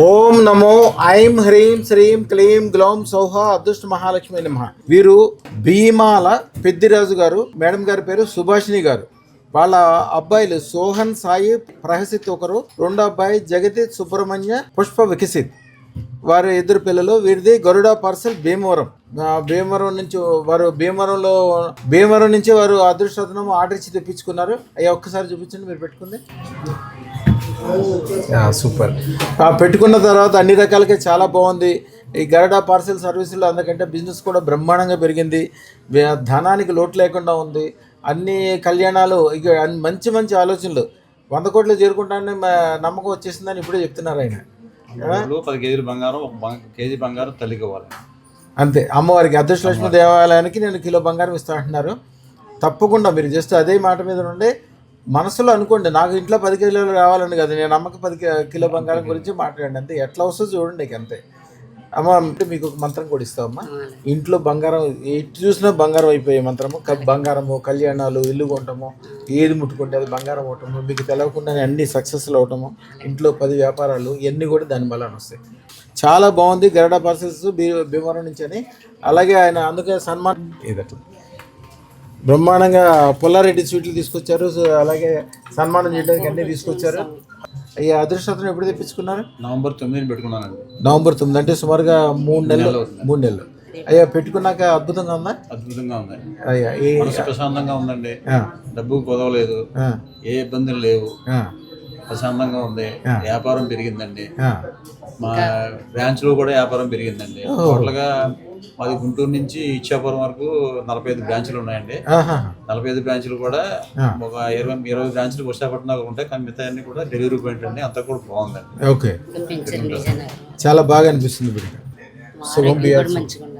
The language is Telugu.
ఓం నమో ఐం హ్రీం శ్రీం క్లీం గ్లౌం సౌహ అదృష్ట మహాలక్ష్మి నమః. వీరు భీమాల పెద్దిరాజు గారు, మేడం గారి పేరు సుభాషిణి గారు. వాళ్ళ అబ్బాయిలు సోహన్ సాయి ప్రహసిత్ ఒకరు, రెండో అబ్బాయి జగతి సుబ్రహ్మణ్య పుష్ప వికసిత్. వారి ఇద్దరు పిల్లలు. వీరిది గరుడ పార్సల్ భీమవరం. భీమవరం నుంచి వారు అదృష్టరత్నం ఆర్డర్ ఇచ్చి తెప్పించుకున్నారు. అయ్యా ఒక్కసారి చూపించండి మీరు పెట్టుకుంది. సూపర్. పెట్టుకున్న తర్వాత అన్ని రకాలకి చాలా బాగుంది. ఈ గరుడ పార్సెల్ సర్వీసులో అందుకంటే బిజినెస్ కూడా బ్రహ్మాండంగా పెరిగింది. ధనానికి లోటు లేకుండా ఉంది. అన్ని కళ్యాణాలు ఇక మంచి మంచి ఆలోచనలు 100 కోట్లు చేరుకుంటానని నమ్మకం వచ్చేసిందని ఇప్పుడే చెప్తున్నారు ఆయన. 10 కేజీలు బంగారం, 1 కేజీ బంగారం తల్లికి ఇవ్వాలి అంతే. అమ్మవారికి అదృష్టలక్ష్మి దేవాలయానికి నేను కిలో బంగారం ఇస్తా అంటున్నారు. తప్పకుండా మీరు జస్ట్ అదే మాట మీద ఉండే మనసులో అనుకోండి, నాకు ఇంట్లో 10 కిలోలు రావాలని కదా, నేను అమ్మకి 10 కిలో బంగారం గురించి మాట్లాడండి అంతే. ఎట్లా వస్తుందో చూడండి నీకు అంతే. అమ్మ అంటే మీకు ఒక మంత్రం కూడా ఇస్తామమ్మా. ఇంట్లో బంగారం ఎటు చూసినా బంగారం అయిపోయే మంత్రము. బంగారము, కళ్యాణాలు, ఇల్లు కొనటము, ఏది ముట్టుకుంటే అది బంగారం అవటము, మీకు తెలవకుండానే అన్ని సక్సెస్లు అవటము, ఇంట్లో 10 వ్యాపారాలు ఇవన్నీ కూడా దాని బలాన్ని వస్తాయి. చాలా బాగుంది గరుడ పార్సెల్స్ భీమవరం నుంచి అని. అలాగే ఆయన అందుకే సన్మాన్ ఏదట బ్రహ్మాండంగా పుల్లారెడ్డి స్వీట్లు తీసుకొచ్చారు. అలాగే సన్మానం చేయడానికి అన్నీ తీసుకొచ్చారు. అయ్యా అదృష్టం ఎప్పుడు తెప్పించుకున్నారు? నవంబర్ 9 పెట్టుకున్నానండి. నవంబర్ 9 అంటే సుమారుగా 3 నెలలు. అయ్యా పెట్టుకున్నాక అద్భుతంగా ఉందా? అద్భుతంగా ఉంది అయ్యా. ప్రశాంతంగా ఉందండి. డబ్బు కుదవలేదు, ఏ ఇబ్బందులు లేవు, ప్రశాంతంగా ఉంది. వ్యాపారం పెరిగిందండి. మా బ్రాంచ్ లో కూడా వ్యాపారం పెరిగిందండి. టోటల్గా మాది గుంటూరు నుంచి ఇచ్చాపురం వరకు 45 బ్రాంచ్లు ఉన్నాయండి. 45 బ్రాంచ్లు కూడా ఒక 20 బ్రాంచ్లు విశాఖపట్నంలో ఉంటాయి. కానీ మిగతా అన్ని కూడా డెలివరీ పాయింట్ అండి. అంతా కూడా బాగుందండి. ఓకే, చాలా బాగా అనిపిస్తుంది. శుభం.